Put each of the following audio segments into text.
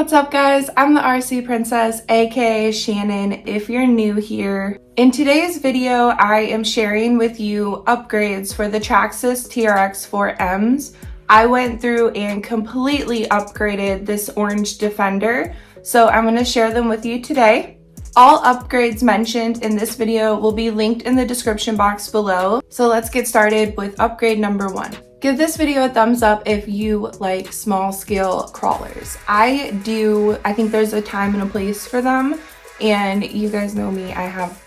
What's up guys, I'm the RC Princess, aka Shannon if you're new here. In today's video, I am sharing with you upgrades for the Traxxas TRX4Ms. I went through and completely upgraded this orange Defender, so I'm going to share them with you today. All upgrades mentioned in this video will be linked in the description box below, so let's get started with upgrade number 1. Give this video a thumbs up if you like small scale crawlers. I do. I think there's a time and a place for them, and you guys know me, I have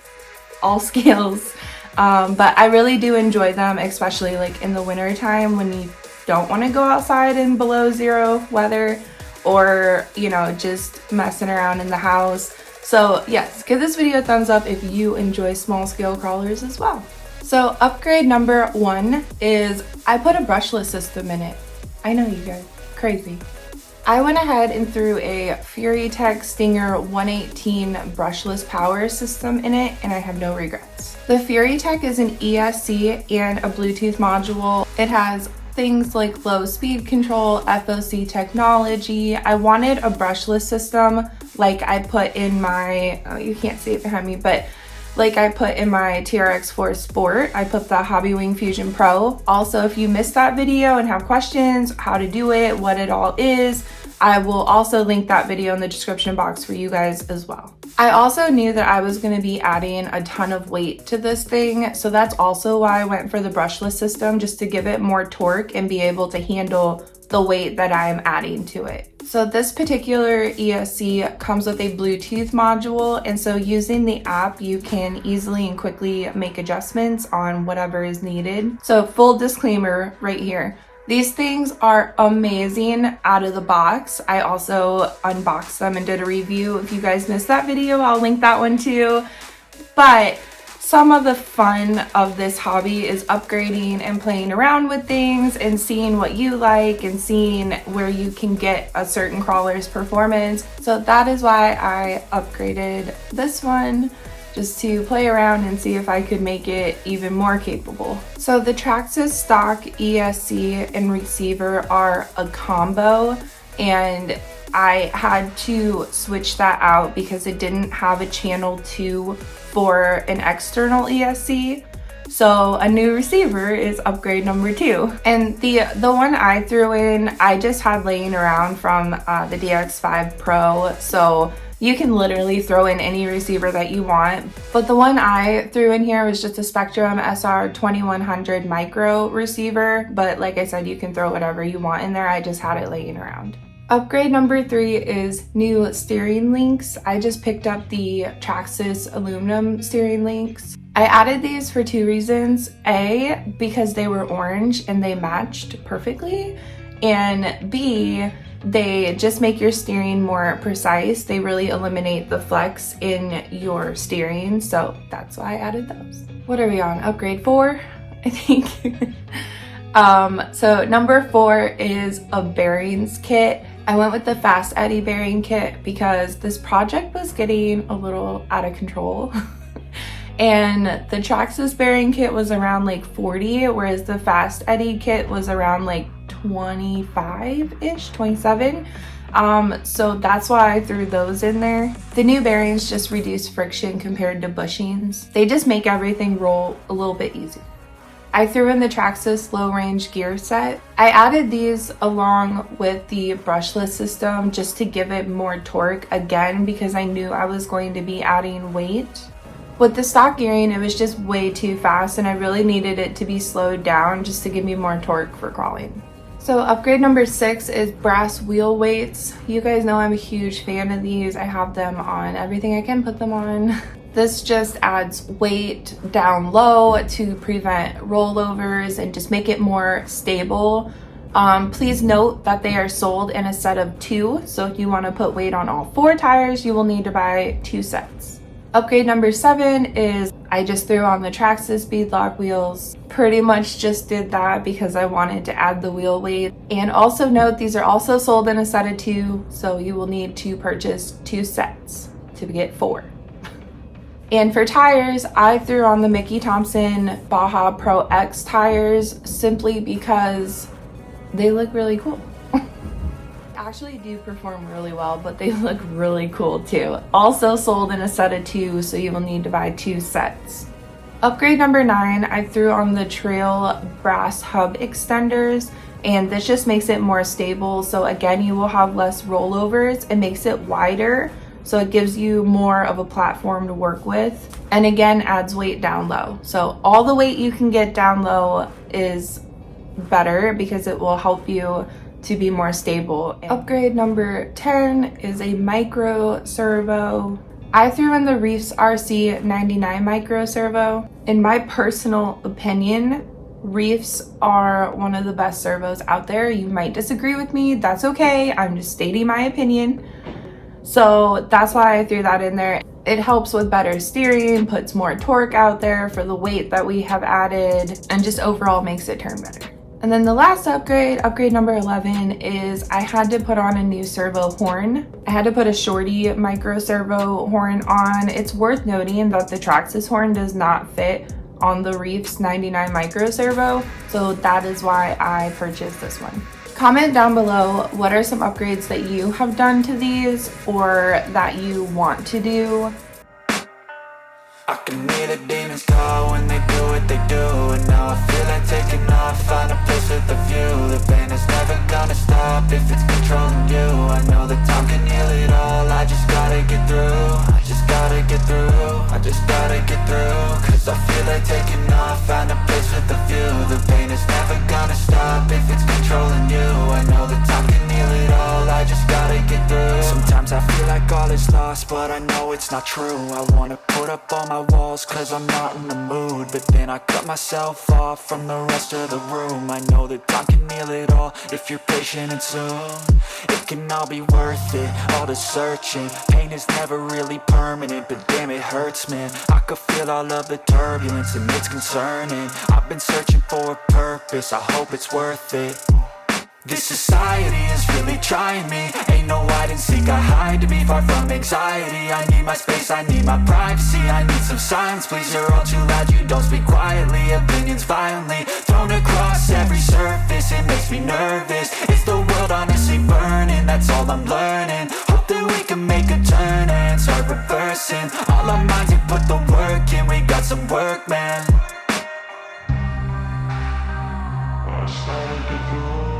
all scales, but I really do enjoy them, especially like in the winter time when you don't want to go outside in below zero weather, or you know, just messing around in the house. So yes, give this video a thumbs up if you enjoy small scale crawlers as well. So upgrade number 1 is I put a brushless system in it. I know you guys, crazy. I went ahead and threw a FuriTech Stinger 118 brushless power system in it, and I have no regrets. The FuriTech is an ESC and a Bluetooth module. It has things like low speed control, FOC technology. I wanted a brushless system like I put in my, oh, you can't see it behind me, but like I put in my TRX4 Sport. I put the Hobbywing Fusion Pro. Also, if you missed that video and have questions, how to do it, what it all is, I will also link that video in the description box for you guys as well. I also knew that I was going to be adding a ton of weight to this thing, so that's also why I went for the brushless system, just to give it more torque and be able to handle the weight that I'm adding to it. So this particular ESC comes with a Bluetooth module, and so using the app you can easily and quickly make adjustments on whatever is needed. So full disclaimer right here, these things are amazing out of the box. I also unboxed them and did a review. If you guys missed that video, I'll link that one too. But some of the fun of this hobby is upgrading and playing around with things and seeing what you like and seeing where you can get a certain crawler's performance. So that is why I upgraded this one, just to play around and see if I could make it even more capable. So the Traxxas stock ESC and receiver are a combo, and I had to switch that out because it didn't have a channel 2 for an external ESC. So a new receiver is upgrade number 2. And the one I threw in, I just had laying around from the DX5 Pro. So you can literally throw in any receiver that you want. But the one I threw in here was just a Spectrum SR2100 micro receiver. But like I said, you can throw whatever you want in there. I just had it laying around. Upgrade number 3 is new steering links. I just picked up the Traxxas aluminum steering links. I added these for 2 reasons. A, because they were orange and they matched perfectly. And B, they just make your steering more precise. They really eliminate the flex in your steering. So that's why I added those. What are we on? Upgrade 4, I think. So number 4 is a bearings kit. I went with the Fast Eddy bearing kit because this project was getting a little out of control. And the Traxxas bearing kit was around like 40, whereas the Fast Eddy kit was around like 25-ish, 27. So that's why I threw those in there. The new bearings just reduce friction compared to bushings. They just make everything roll a little bit easier. I threw in the Traxxas low range gear set. I added these along with the brushless system just to give it more torque, again because I knew I was going to be adding weight. With the stock gearing, it was just way too fast, and I really needed it to be slowed down just to give me more torque for crawling. So upgrade number 6 is brass wheel weights. You guys know I'm a huge fan of these. I have them on everything I can put them on. This just adds weight down low to prevent rollovers and just make it more stable. Please note that they are sold in a set of 2. So if you want to put weight on all 4 tires, you will need to buy 2 sets. Upgrade number 7 is I just threw on the Traxxas beadlock wheels. Pretty much just did that because I wanted to add the wheel weight. And also note, these are also sold in a set of 2, so you will need to purchase 2 sets to get 4. And for tires, I threw on the Mickey Thompson Baja Pro X tires simply because they look really cool. actually do perform really well, but they look really cool too. Also sold in a set of 2, so you will need to buy 2 sets. Upgrade number 9, I threw on the Trail brass hub extenders, and this just makes it more stable. So again, you will have less rollovers. It makes it wider, so it gives you more of a platform to work with, and again adds weight down low. So all the weight you can get down low is better because it will help you to be more stable. Upgrade number 10 is a micro servo. I threw in the Reefs RC 99 micro servo. In my personal opinion, Reefs are one of the best servos out there. You might disagree with me, that's okay. I'm just stating my opinion. So that's why I threw that in there. It helps with better steering, puts more torque out there for the weight that we have added, and just overall makes it turn better. And then the last upgrade number 11, is I had to put on a new servo horn. I had to put a shorty micro servo horn on. It's worth noting that the Traxxas horn does not fit on the Reefs 99 micro servo, so that is why I purchased this one. Comment down below what are some upgrades that you have done to these or that you want to do. I can hear the demons call when they do what they do, and now I feel like taking off, find a place with a view. The pain is never gonna stop if it's controlling you. I know that time can heal it all, I just gotta get through. I just gotta get through, I just gotta get through. Cause I feel like taking off, find a place with a view. The pain is never gonna stop if it's controlling you. I know that time can heal it all, I just gotta get through. Sometimes I feel like all is lost, but I know it's not true. I wanna put up all my walls cause I'm not in the mood, but then I cut myself off from the rest of the room. I know that time can heal it all if you're patient and soon it can all be worth it, all the searching. Pain is never really permanent, but damn it hurts, man. I could feel all of the turbulence and it's concerning. I've been searching for a purpose, I hope it's worth it. This society is really trying me. Ain't no hide and seek, I hide to be far from anxiety. I need my space, I need my privacy. I need some silence, please, you're all too loud. You don't speak quietly, opinions violently thrown across every surface. It makes me nervous, it's the world honestly burning. That's all I'm learning, hope that we can make a turn and start reversing. All our minds and put the work in, we got some work, man. I just gotta get through.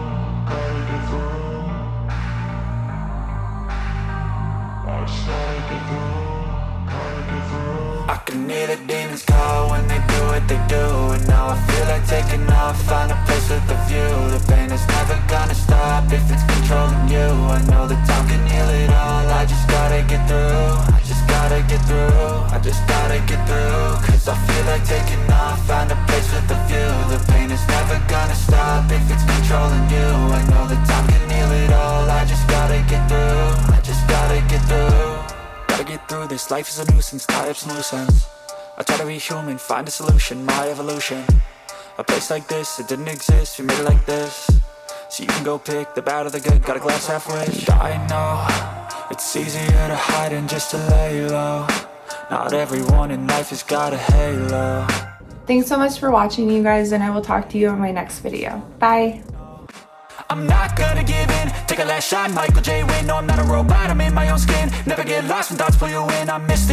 I can hear the demons call when they do what they do, and now I feel like taking off, find a place with a view. The pain is never gonna stop if it's controlling you. I know that time can heal it all, I just gotta get through. I just gotta get through, I just gotta get through. Cause I feel like taking off, find a place with a view. The pain is never gonna stop if it's controlling you. I know that time can heal it all, I just gotta get through. I just gotta get through. Gotta get through this, life is a nuisance, tie up some loose ends. I try to be human, find a solution, my evolution. A place like this, it didn't exist, we made it like this. So you can go pick the bad or the good, got a glass halfway. I know, it's easier to hide than just to lay low. Not everyone in life has got a halo. Thanks so much for watching, you guys, and I will talk to you in my next video. Bye! I'm not gonna give in, take a last shot, Michael J. Win. No, I'm not a robot, I'm in my own skin. Never get lost when thoughts pull you in, I miss the